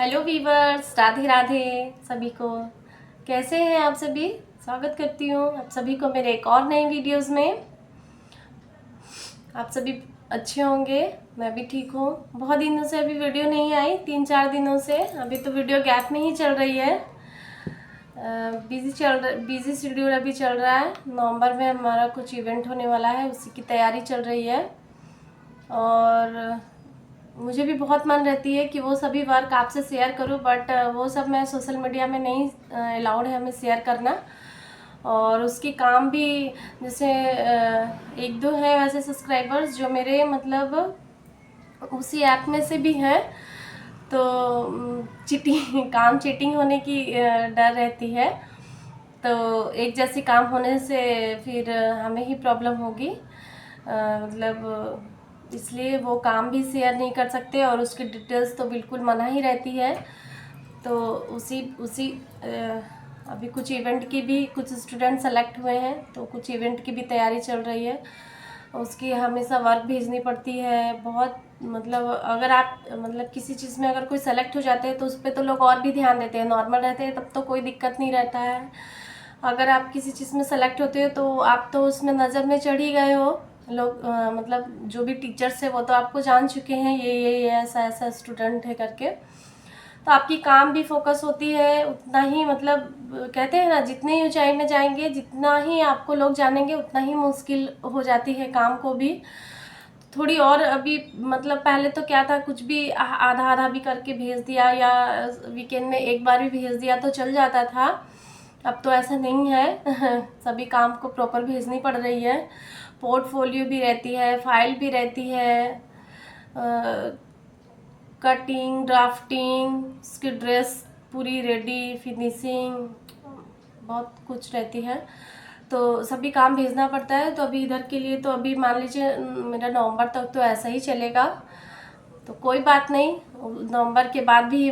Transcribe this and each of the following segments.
Hello viewers, Radhe Radhe सभी को। कैसे हैं आप सभी? स्वागत करती हूँ आप सभी को मेरे एक और नए वीडियोस में। आप सभी अच्छे होंगे, मैं भी ठीक हूँ। बहुत दिनों से अभी वीडियो नहीं आई, 3-4 दिनों से। अभी तो वीडियो गैप में ही चल रही है। बिजी शेड्यूल अभी चल रहा है। नवंबर में हमारा कुछ इवेंट होने वाला है, उसी की तैयारी चल रही है। और मुझे भी बहुत मन रहती है कि वो सभी वर्क आपसे शेयर करूं, बट वो सब मैं सोशल मीडिया में नहीं अलाउड है हमें शेयर करना। और उसकी काम भी जैसे एक दो है वैसे सब्सक्राइबर्स जो मेरे मतलब उसी ऐप में से भी हैं, तो चीटिंग होने की डर रहती है। तो एक जैसी काम होने से फिर हमें ही प्रॉब्लम होगी। मतलब इसलिए वो काम भी शेयर नहीं कर सकते और उसकी डिटेल्स तो बिल्कुल मना ही रहती है। तो उसी उसी अभी कुछ इवेंट की भी कुछ स्टूडेंट सेलेक्ट हुए हैं, तो कुछ इवेंट की भी तैयारी चल रही है। उसकी हमेशा वर्क भेजनी पड़ती है बहुत। मतलब अगर आप मतलब किसी चीज़ में अगर कोई सेलेक्ट हो जाते हैं तो उस पर तो लोग और भी ध्यान देते हैं। नॉर्मल रहते हैं तब तो कोई दिक्कत नहीं रहता है। अगर आप किसी चीज़ में सेलेक्ट होते हो तो आप तो उसमें नज़र में चढ़ ही गए हो। लोग मतलब जो भी टीचर्स है वो तो आपको जान चुके हैं, ये ऐसा ऐसा स्टूडेंट है करके। तो आपकी काम भी फोकस होती है उतना ही। मतलब कहते हैं ना, जितनी ही ऊंचाई में जाएंगे, जितना ही आपको लोग जानेंगे, उतना ही मुश्किल हो जाती है काम को भी थोड़ी और। अभी मतलब पहले तो क्या था, कुछ भी आधा आधा भी करके भेज दिया या वीकेंड में एक बार भी भेज दिया तो चल जाता था। अब तो ऐसा नहीं है सभी काम को प्रॉपर भेजनी पड़ रही है। पोर्टफोलियो भी रहती है, फाइल भी रहती है, कटिंग, ड्राफ्टिंग, उसकी ड्रेस पूरी रेडी, फिनिशिंग, बहुत कुछ रहती है। तो सभी काम भेजना पड़ता है। तो अभी इधर के लिए तो अभी मान लीजिए मेरा नवंबर तक तो ऐसा ही चलेगा। तो कोई बात नहीं, नवंबर के बाद भी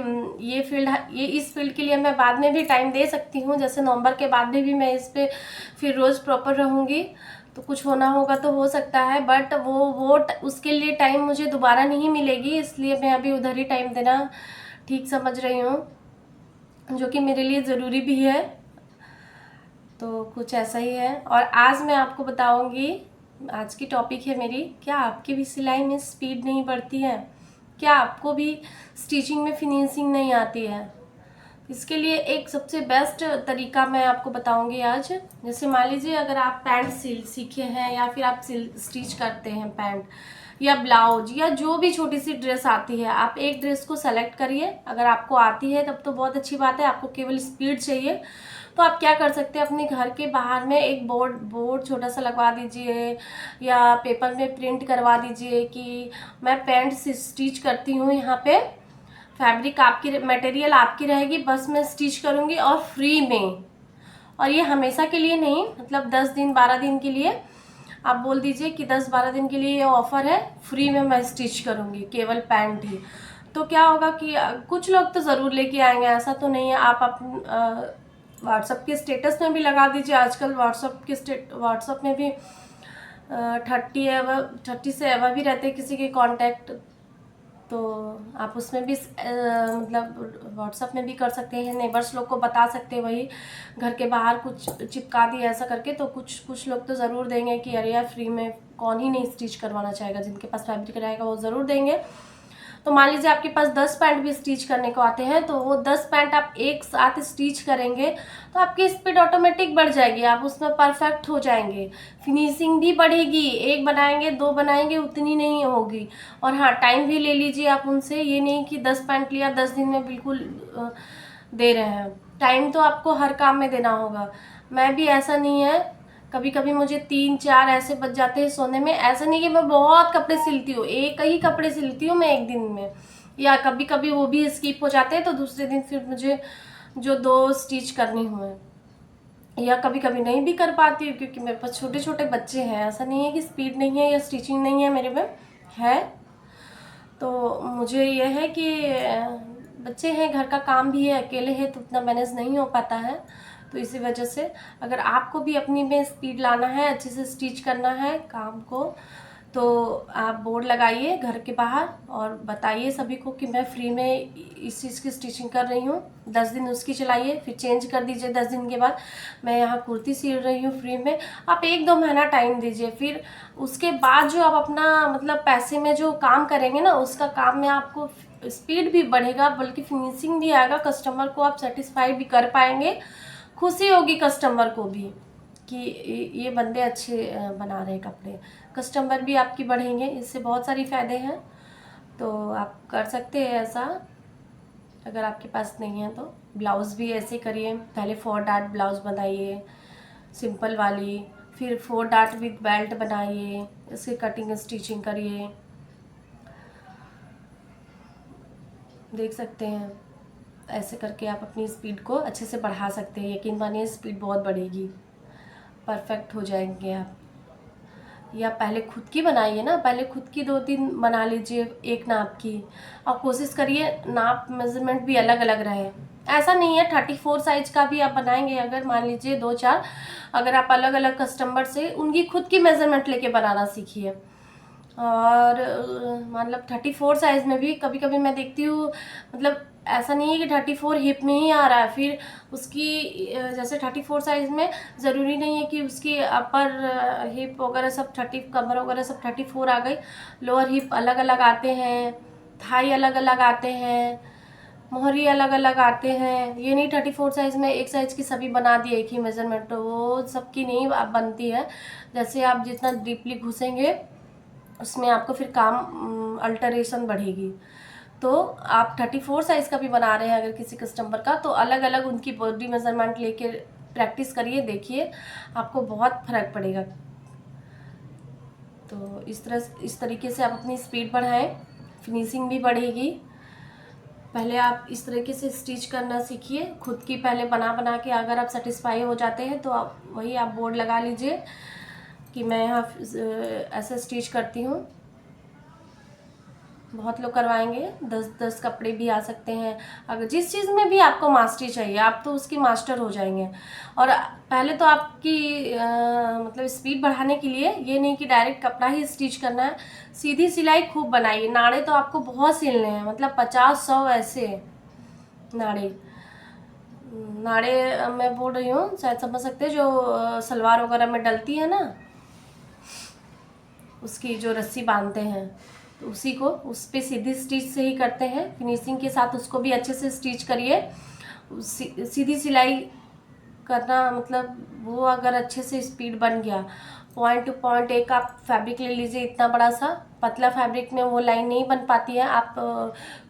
ये इस फील्ड के लिए मैं बाद में भी टाइम दे सकती हूँ। जैसे नवंबर के बाद में भी मैं इस पे फिर रोज़ प्रॉपर रहूँगी, तो कुछ होना होगा तो हो सकता है। बट उसके लिए टाइम मुझे दोबारा नहीं मिलेगी, इसलिए मैं अभी उधर ही टाइम देना ठीक समझ रही हूँ, जो कि मेरे लिए ज़रूरी भी है। तो कुछ ऐसा ही है। और आज मैं आपको बताऊंगी, आज की टॉपिक है मेरी, क्या आपकी भी सिलाई में स्पीड नहीं बढ़ती है? क्या आपको भी स्टिचिंग में फिनिशिंग नहीं आती है? इसके लिए एक सबसे बेस्ट तरीका मैं आपको बताऊंगी आज। जैसे मान लीजिए अगर आप पैंट सीखे हैं या फिर आप स्टिच करते हैं पैंट या ब्लाउज या जो भी छोटी सी ड्रेस आती है, आप एक ड्रेस को सेलेक्ट करिए। अगर आपको आती है तब तो बहुत अच्छी बात है, आपको केवल स्पीड चाहिए तो आप क्या कर सकते हैं, अपने घर के बाहर में एक बोर्ड छोटा सा लगवा दीजिए या पेपर में प्रिंट करवा दीजिए कि मैं पैंट स्टिच करती हूँ। यहाँ पे फैब्रिक आपकी, मटेरियल आपकी रहेगी, बस मैं स्टिच करूँगी और फ्री में। और ये हमेशा के लिए नहीं, मतलब 10 दिन 12 दिन के लिए आप बोल दीजिए कि 10-12 दिन के लिए ये ऑफ़र है, फ्री में मैं स्टिच करूँगी केवल पैंट ही। तो क्या होगा कि कुछ लोग तो ज़रूर लेके आएंगे, ऐसा तो नहीं है। आप अपन व्हाट्सअप के स्टेटस में भी लगा दीजिए। आजकल व्हाट्सअप में भी 30 से एवा भी रहते हैं किसी के कांटेक्ट, तो आप उसमें भी मतलब व्हाट्सअप में भी कर सकते हैं। नेबर्स लोग को बता सकते हैं, वही घर के बाहर कुछ चिपका दिया ऐसा करके, तो कुछ लोग तो ज़रूर देंगे कि अरे यार फ्री में कौन ही नहीं स्टिच करवाना चाहेगा। जिनके पास फैब्रिक रहेगा वो ज़रूर देंगे। तो मान लीजिए आपके पास 10 पैंट भी स्टिच करने को आते हैं, तो वो 10 पैंट आप एक साथ स्टिच करेंगे तो आपकी स्पीड ऑटोमेटिक बढ़ जाएगी, आप उसमें परफेक्ट हो जाएंगे। फिनिशिंग भी बढ़ेगी, एक बनाएंगे 2 बनाएंगे उतनी नहीं होगी। और हाँ, टाइम भी ले लीजिए आप उनसे, ये नहीं कि 10 पैंट लिया 10 दिन में बिल्कुल दे रहे हैं। टाइम तो आपको हर काम में देना होगा। मैं भी, ऐसा नहीं है, कभी कभी मुझे 3-4 ऐसे बज जाते हैं सोने में। ऐसा नहीं कि मैं बहुत कपड़े सिलती हूँ, एक ही कपड़े सिलती हूँ मैं एक दिन में, या कभी कभी वो भी स्किप हो जाते हैं तो दूसरे दिन फिर मुझे जो 2 स्टिच करनी हुए, या कभी कभी नहीं भी कर पाती हूँ क्योंकि मेरे पास छोटे छोटे बच्चे हैं। ऐसा नहीं है कि स्पीड नहीं है या स्टिचिंग नहीं है मेरे में, है। तो मुझे यह है कि बच्चे हैं, घर का काम भी है, अकेले हैं तो उतना मैनेज नहीं हो पाता है। तो इसी वजह से अगर आपको भी अपनी में स्पीड लाना है, अच्छे से स्टिच करना है काम को, तो आप बोर्ड लगाइए घर के बाहर और बताइए सभी को कि मैं फ्री में इस चीज़ की स्टिचिंग कर रही हूँ। 10 दिन उसकी चलाइए, फिर चेंज कर दीजिए 10 दिन के बाद। मैं यहाँ कुर्ती सिल रही हूँ फ्री में। आप 1-2 महीना टाइम दीजिए, फिर उसके बाद जो आप अपना मतलब पैसे में जो काम करेंगे ना, उसका काम में आपको स्पीड भी बढ़ेगा, बल्कि फिनिशिंग भी आएगा। कस्टमर को आप सेटिस्फाई भी कर पाएंगे, खुशी होगी कस्टमर को भी कि ये बंदे अच्छे बना रहे हैं कपड़े। कस्टमर भी आपकी बढ़ेंगे, इससे बहुत सारी फ़ायदे हैं। तो आप कर सकते हैं ऐसा, अगर आपके पास नहीं है तो। ब्लाउज़ भी ऐसे करिए, पहले 4 डार्ट ब्लाउज़ बनाइए सिंपल वाली, फिर 4 डार्ट विद बेल्ट बनाइए, इसकी कटिंग स्टिचिंग करिए। देख सकते हैं, ऐसे करके आप अपनी स्पीड को अच्छे से बढ़ा सकते हैं। यकीन मानिए स्पीड बहुत बढ़ेगी, परफेक्ट हो जाएंगे आप। या पहले खुद की बनाइए ना, पहले खुद की 2-3 बना लीजिए एक नाप की, और कोशिश करिए नाप मेजरमेंट भी अलग अलग रहे। ऐसा नहीं है 34 साइज का भी आप बनाएंगे, अगर मान लीजिए 2-4, अगर आप अलग अलग कस्टमर से उनकी खुद की मेजरमेंट लेके बनाना सीखिए। और मतलब 34 साइज़ में भी कभी कभी मैं देखती हूँ, मतलब ऐसा नहीं है कि 34 हिप में ही आ रहा है, फिर उसकी जैसे 34 साइज़ में ज़रूरी नहीं है कि उसकी अपर हिप वगैरह सब 30, कमर वगैरह सब 34 आ गई। लोअर हिप अलग अलग आते हैं, थाई अलग अलग आते हैं, मोहरी अलग अलग आते हैं। ये नहीं 34 साइज़ में एक साइज़ की सभी बना दिए एक ही मेजरमेंट, तो वो सबकी नहीं बनती है। जैसे आप जितना डीपली घुसेंगे उसमें आपको फिर काम अल्टरेशन बढ़ेगी। तो आप 34 साइज़ का भी बना रहे हैं अगर किसी कस्टमर का, तो अलग अलग उनकी बॉडी मेजरमेंट लेके प्रैक्टिस करिए, देखिए आपको बहुत फ़र्क पड़ेगा। तो इस तरीके से आप अपनी स्पीड बढ़ाएं, फिनिशिंग भी बढ़ेगी। पहले आप इस तरीके से स्टिच करना सीखिए खुद की, पहले बना बना के अगर आप सेटिस्फाई हो जाते हैं तो आप वही आप बोर्ड लगा लीजिए कि मैं यहाँ ऐसे स्टिच करती हूँ। बहुत लोग करवाएंगे, 10-10 कपड़े भी आ सकते हैं। अगर जिस चीज़ में भी आपको मास्टरी चाहिए आप तो उसकी मास्टर हो जाएंगे। और पहले तो आपकी मतलब स्पीड बढ़ाने के लिए ये नहीं कि डायरेक्ट कपड़ा ही स्टिच करना है, सीधी सिलाई खूब बनाइए। नाड़े तो आपको बहुत सिलने हैं, मतलब 50-100 ऐसे नाड़े मैं बोल रही हूँ, शायद समझ सकते हैं, जो सलवार वगैरह में डलती है ना, उसकी जो रस्सी बांधते हैं, तो उसी को उस पर सीधी स्टिच से ही करते हैं। फिनिशिंग के साथ उसको भी अच्छे से स्टिच करिए। सीधी सिलाई करना मतलब वो अगर अच्छे से स्पीड बन गया, पॉइंट टू पॉइंट एक आप फैब्रिक ले लीजिए, इतना बड़ा सा पतला फैब्रिक में वो लाइन नहीं बन पाती है। आप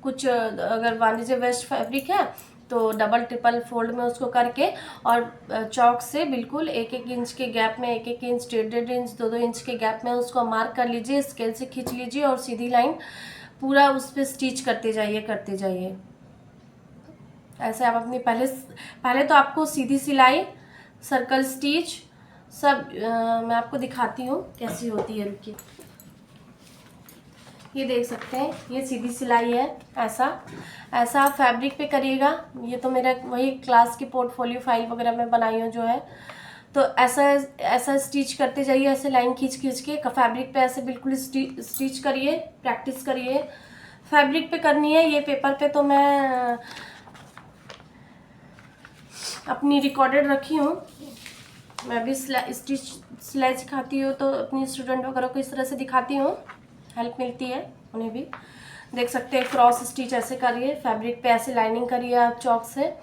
कुछ अगर मान लीजिए वेस्ट फैब्रिक है तो डबल ट्रिपल फोल्ड में उसको करके और चौक से बिल्कुल 1-1 इंच के गैप में, 1-1 इंच, 1.5 इंच, 2-2 इंच के गैप में उसको मार्क कर लीजिए, स्केल से खींच लीजिए और सीधी लाइन पूरा उस पर स्टिच करते जाइए। ऐसे आप अपनी पहले तो आपको सीधी सिलाई, सर्कल स्टिच सब मैं आपको दिखाती हूँ कैसी होती है। रुकिए, ये देख सकते हैं, ये सीधी सिलाई है। ऐसा आप फैब्रिक पे करिएगा। ये तो मेरा वही क्लास की पोर्टफोलियो फाइल वगैरह में बनाई हूँ जो है, तो ऐसा स्टिच करते जाइए, ऐसे लाइन खींच के फैब्रिक पे ऐसे बिल्कुल स्टिच करिए, प्रैक्टिस करिए। फैब्रिक पे करनी है, ये पेपर पे तो मैं अपनी रिकॉर्डेड रखी हूँ। मैं भी स्टिच सिलाई सिखाती हूँ तो अपनी स्टूडेंट वगैरह को इस तरह से दिखाती हूँ, हेल्प मिलती है उन्हें भी। देख सकते हैं, क्रॉस स्टिच ऐसे करिए, फैब्रिक पे ऐसे लाइनिंग करिए आप चौक से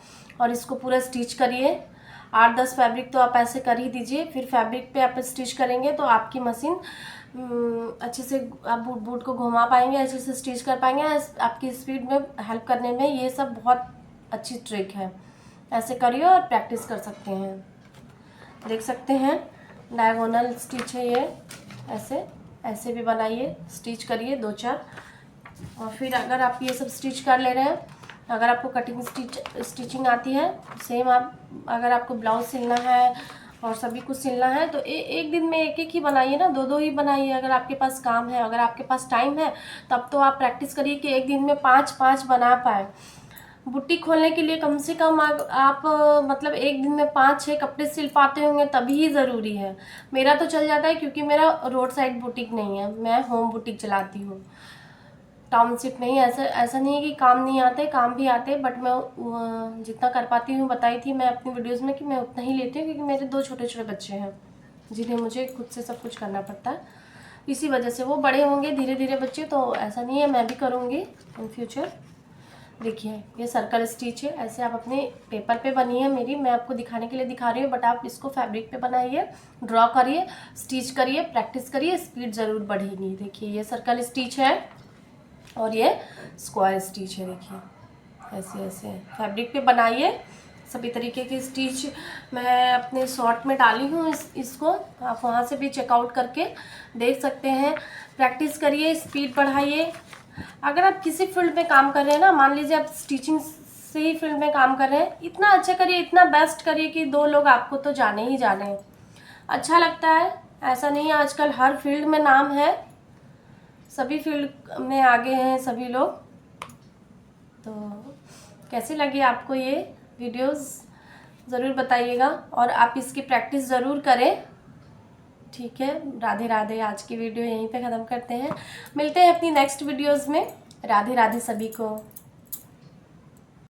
और इसको पूरा स्टिच करिए। 8-10 फैब्रिक तो आप ऐसे कर ही दीजिए, फिर फैब्रिक पे आप स्टिच करेंगे तो आपकी मशीन अच्छे से आप बूट को घुमा पाएंगे, अच्छे से स्टिच कर पाएंगे। आपकी स्पीड में हेल्प करने में ये सब बहुत अच्छी ट्रिक है। ऐसे करिए और प्रैक्टिस कर सकते हैं। देख सकते हैं, डायगोनल स्टिच है ये, ऐसे भी बनाइए, स्टिच करिए 2-4। और फिर अगर आप ये सब स्टिच कर ले रहे हैं, अगर आपको कटिंग स्टिचिंग आती है, सेम आप अगर आपको ब्लाउज सिलना है और सभी कुछ सिलना है तो एक दिन में 1-1 ही बनाइए ना, 2-2 ही बनाइए। अगर आपके पास काम है, अगर आपके पास टाइम है, तब तो आप प्रैक्टिस करिए कि एक दिन में 5-5 बना पाए। बुटीक खोलने के लिए कम से कम आप मतलब एक दिन में 5-6 कपड़े सिल पाते होंगे तभी ज़रूरी है। मेरा तो चल जाता है क्योंकि मेरा रोड साइड बुटीक नहीं है, मैं होम बुटीक चलाती हूँ, टाउनशिप नहीं। ऐसा नहीं है कि काम नहीं आते, काम भी आते, बट मैं जितना कर पाती हूँ, बताई थी मैं अपनी वीडियोज़ में कि मैं उतना ही लेती हूँ, क्योंकि मेरे 2 छोटे छोटे बच्चे हैं जिन्हें मुझे खुद से सब कुछ करना पड़ता है। इसी वजह से वो बड़े होंगे धीरे धीरे बच्चे, तो ऐसा नहीं है, मैं भी करूँगी इन फ्यूचर। देखिए ये सर्कल स्टिच है, ऐसे आप अपने पेपर पे बनी है मेरी, मैं आपको दिखाने के लिए दिखा रही हूँ, बट आप इसको फैब्रिक पे बनाइए, ड्रॉ करिए, स्टिच करिए, प्रैक्टिस करिए, स्पीड ज़रूर बढ़ेगी। देखिए ये सर्कल स्टिच है और ये स्क्वायर स्टिच है। देखिए ऐसे ऐसे फैब्रिक पे बनाइए। सभी तरीके की स्टिच मैं अपने शॉर्ट में डाली हूँ, इसको आप वहाँ से भी चेकआउट करके देख सकते हैं। प्रैक्टिस करिए, स्पीड बढ़ाइए। अगर आप किसी फील्ड में काम कर रहे हैं ना, मान लीजिए आप स्टिचिंग से ही फील्ड में काम कर रहे हैं, इतना अच्छा करिए, इतना बेस्ट करिए कि 2 लोग आपको तो जाने ही जाने। अच्छा लगता है, ऐसा नहीं है, आजकल हर फील्ड में नाम है, सभी फील्ड में आगे हैं सभी लोग। तो कैसी लगी आपको ये वीडियोस ज़रूर बताइएगा, और आप इसकी प्रैक्टिस ज़रूर करें। ठीक है, राधे राधे। आज की वीडियो यहीं पे ख़त्म करते हैं, मिलते हैं अपनी नेक्स्ट वीडियोस में। राधे राधे सभी को।